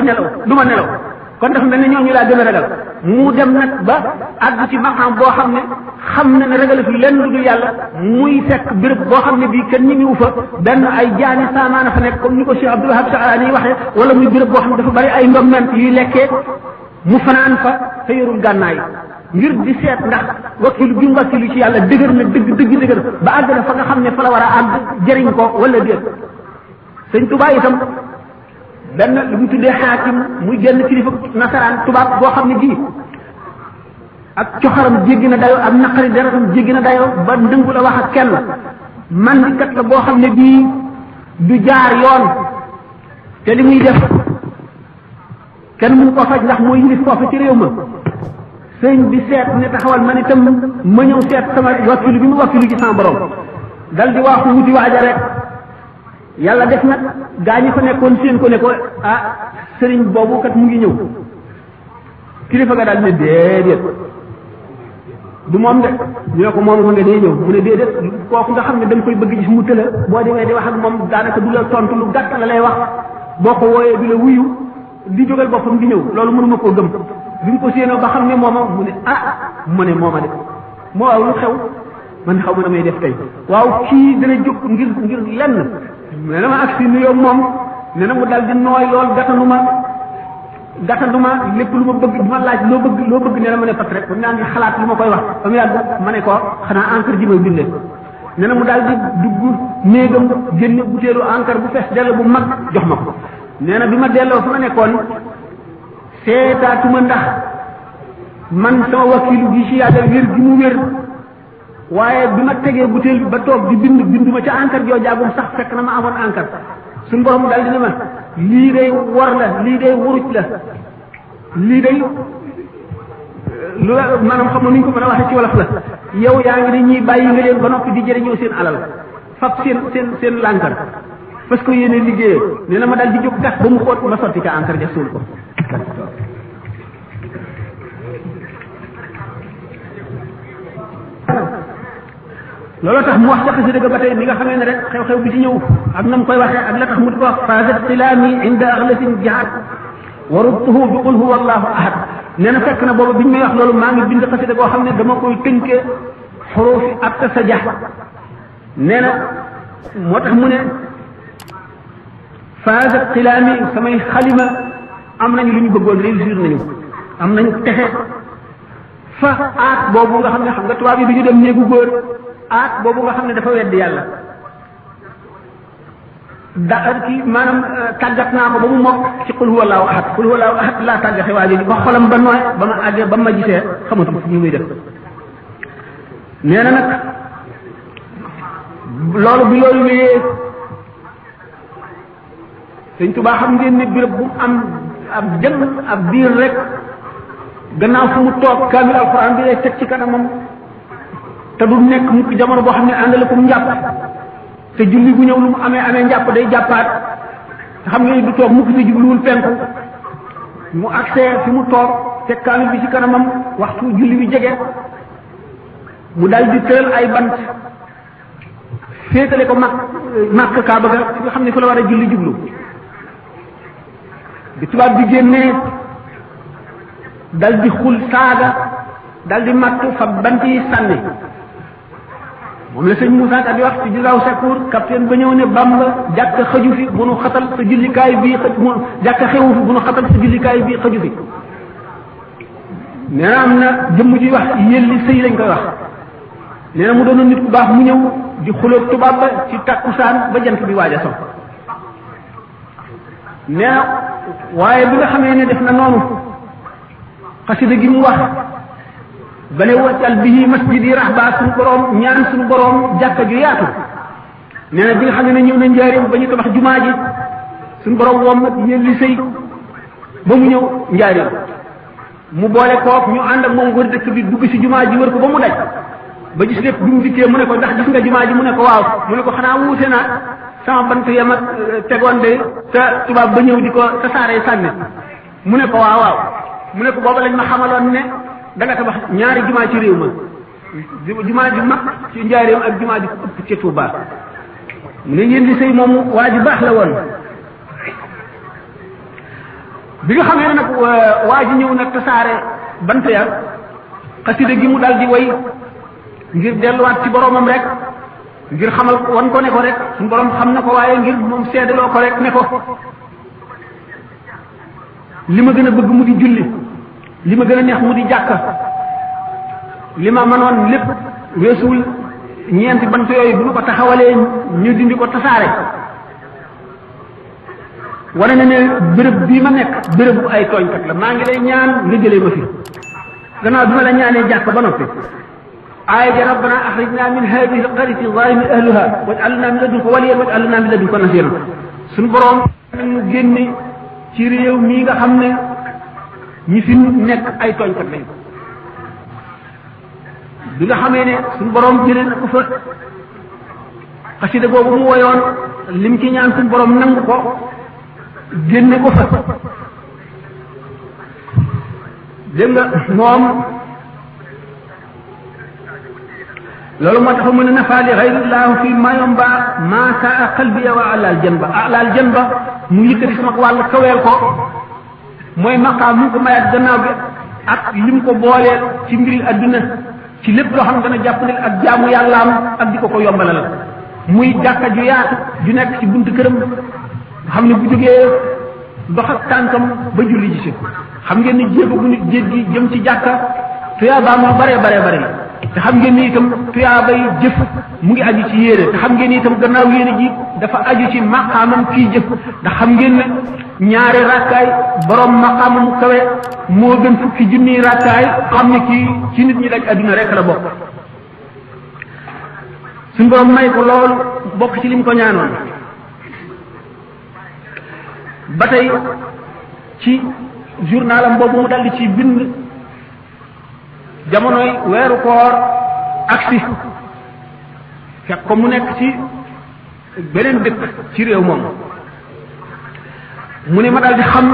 nelaw du ma nelaw kon dafa mel ne ñooñu laa gën a ragal mu dem nag ba àgg ci maqam boo xam ne xam na ne ragal fi lenn lu dul yàlla muy fekk béréb boo xam ne bii kenn ñi ngi fa benn ay jaani saamaana fa nekk comme ni ko Cheikh Abdul Wahab Saani waxee wala muy béréb boo xam ne dafa bari ay ndomment yuy lekkee mu fanaan fa te yorul gànnaay ngir di seet ndax wakkilu bi mu wakkilu ci yàlla dëgër na dëgg ba àgg na fa nga xam ne fa la war a àgg jëriñ ko wala déet sëñ Tuubaa itam benn lu mu tuddee xaakim muy génn kilifa nasaraan tubaab boo xam ne bii ak coxaram jéggi na dayoo ak naqari deretam jéggi na dayoo ba ndëngu la wax ak kenn man di kat la boo xam ne bii du jaar yoon te li muy def kenn mënu koo faj ndax mooy yilif foofu ci réew ma sëñ bi seet ne taxawal man itam ma ñëw seet sama wakkilu bi mu wakkilu ci sama borom dal di waaxu wuti waaja rek yàlla def nag gaa ñi fa nekkoon seen ko ne ko ah sëriñ boobu kat mu ngi ñëw kilifa ga daal ne déedéet du moom de ñu ne ko moom nga day ñëw mu ne déedéet kooku nga xam ne da nga koy bëgg gis mu tëla boo demee di wax ak moom daanaka du la tontu lu gàtt la lay wax boo ko wooyee du la wuyu di jógal boppam di ñëw loolu mënuma koo gëm bi mu ko séenoo ba xam ne mooma mu ne mu ne mooma de moo waaw lu xew man xaw ma na may def tey waaw kii dana jóg ngir lenn mais dama agsi nuyoo moom ne na mu dal di nooy lool gàttandu ma lépp lu ma bëgg ma laaj loo bëgg ne na ma ne pat rek naa ngi xalaat lu ma koy wax ba mu yàgg ma ne ko xanaa encre ji may bindee ne na mu daal di dugg néegam génne butéelu encre bu fees dell bu mag jox ma ko nee na bi ma delloo fa ma nekkoon seetaatuma ndax man sama wakilu gi ci yàlla wér gi mu wér waaye bi ma tegee butéel bi ba toog di binduma ca encre joojaagum sax fekk na ma amoon encre suñ borom dal dina ma lii day war la lii day wuruj la lii day lu maanaam xam nga ni ñu ko mën a waxee ci wolof la yow yaa ngi ni ñuy bàyyi nga leen ba noppi di jëriñoo seen alal fab seen lànkar parce que yéene liggéeyee nee na ma dal di jóg gas ba mu xóot ma sotti ca encre ja suul ko looloo tax mu wax ca xasida ga ba tey ni nga xamee ne rek xew-xew bi ci ñëw ak na mu koy waxee ak la tax mu di ko wax fasat xilaami inda axlasin jahat warubtuhu bi qul huwa allahu ahad nee na fekk na booba biñ may wax loolu maa ngi bind xasida goo xam ne dama koy tënkee xurufi ak tasaja nee na moo tax mu ne fasat xilaami samay xalima am nañu lu ñu bëggoon réussir nañu am nañu texe fa aat boobu nga xam ne xam nga tubaab yi du ñu dem néegu góor aat boobu nga xam ne dafa weddi yàlla kii maanaam tàggat naa ko ba mu mokk ci qul huwa allahu ahad qul huwa allahu ahad laa tàggate waa ji ba xolam ba nooy ba ma àggee ba ma gisee xamatul fu ñu muy def nee na nag loolu bi loolu wéyee Sëñ Tuubaa xam ngeen ne béréb bu am ab jëm ab biir rek gannaaw fu mu toog kaamil alquran bi lay teg ci kanamam te du nekk mukk jamono boo xam ne àndale ko mu njàpp te julli bu ñëw lu mu amee njàpp day jàppaat te xam nga du toog mukk te jubluwul penku mu accès fi mu toog teg kaamil bi ci kanamam waxtu julli bi jege mu dal di tëral ay bant féetale ko màkk kaaba ga fi nga xam ne fa la war a julli jublu bi tubaab bi génnee dal di xul saaga dal di màtt fa bant yi sànni moom la sëñ Moussa Ka di wax ci Jilaaw Sakour capitaine ba ñëw ne Bamba jàkk xëju fi bu nu xatal sa jullikaay bii jàkk xewu fi bu nu xatal sa jullikaay bii xëju fi nee na am na jëmm ji wax yelli sëy lañ koy wax nee na mu doon nit ku baax mu ñëw di xuloog tubaab ba ci takkusaan ba jant bi waaj a so nee na waaye bi nga xamee ne def na noonu xasida gi mu wax ba ne waccal bihi masjidi rahba suñu borom ñaan suñu borom jàkka ju yaatu nee na bi nga xam ne ñëw na njaareem ba ñu tabax jumaa ji suñu borom woom nag yelli sëy ba mu ñëw njaareem mu boole kook ñu ànd ak moom wër dëkk bi dugg si jumaa ji wër ko ba mu daj ba gis lépp bi mu dikkee mu ne ko ndax gis nga jumaa ji mu ne ko waaw mu ne ko xanaa wuute na sama bant yam ak tegoon de te tubaab ba ñëw di ko tasaaree sànni mu ne ko waaw mu ne ko booba lañ ma xamaloon ne da nga tabax ñaari jumaa ci réew ma jumaa ju mag ci njaareem ak jumaa ju ëpp ci Tuubaa mu ne yéen di sëy moom waa ju baax la woon bi nga xamee ne nag waa ji ñëw nag tasaare bant ya xasida gi mu dal di way ngir delluwaat ci boromam rek ngir xamal wan ko ne ko rek suñu borom xam na ko waaye ngir moom seedaloo ko rek ne ko li ma gën a bëgg mu di julli li ma gën a neex mu di jàkka li ma mënoon lépp weesuwul ñeenti bant yooyu bu ñu ko taxawalee ñu dindi ko tasaare wane na ne béréb bii ma nekk béréb bu ay tooñkat la maa ngi lay ñaan nga jëlee ma fi gannaaw bi ma la ñaanee jàkk ba noppi aaya ja rabbana axrijna min hadihi alqaryati zalimi ahluha waj'alna min ladunka waliyan waj'alna min ladunka nasiran suñu borom ñu génne ci réew mii nga xam ne ñi fi nekk ay tooñkat lañ bi nga xamee ne suñu borom jëlee na ko fa xasida boobu mu woyoon lim ci ñaan suñu borom nangu ko génne ko fa dégg nga moom loolu moo tax mu ne nafa li xayrillahu fi mayomba ma saa qalbiya wa alal janba mu yëkkati sama wàll kaweel ko mooy maqaam mu ko mayaat gannaaw bi ak lim ko booleel ci mbiri adduna ci lépp loo xam ne dana jàppale ak jaamu yàllaam ak di ko yombalal muy jàkka ju yaatu ju nekk ci buntu këram xam ne bu jógee dox ak tànkam ba julli ji si xam ngeen ni jéego bu nit jéggi jëm ci jàkka tuyaaba moo bare te xam ngeen ni itam tuyaabay jëf mu ngi aju ci yéene te xam ngeen ni itam gannaaw yéene ji dafa aju ci maqaamam kii jëf ndax xam ngeen ne ñaari rakkaay borom maqaamam kawe moo gën fukki junniy rakkaay xam ne kii ci nit ñi daj adduna rek la bokk suñ borom may ko loolu bokk ci lim ko ñaanoon ba tey ci journalam boobu mu daldi ci bind jamonoy weeru koor aksi fekk ko mu nekk ci beneen dëkk ci réew moom mu ne ma daldi xam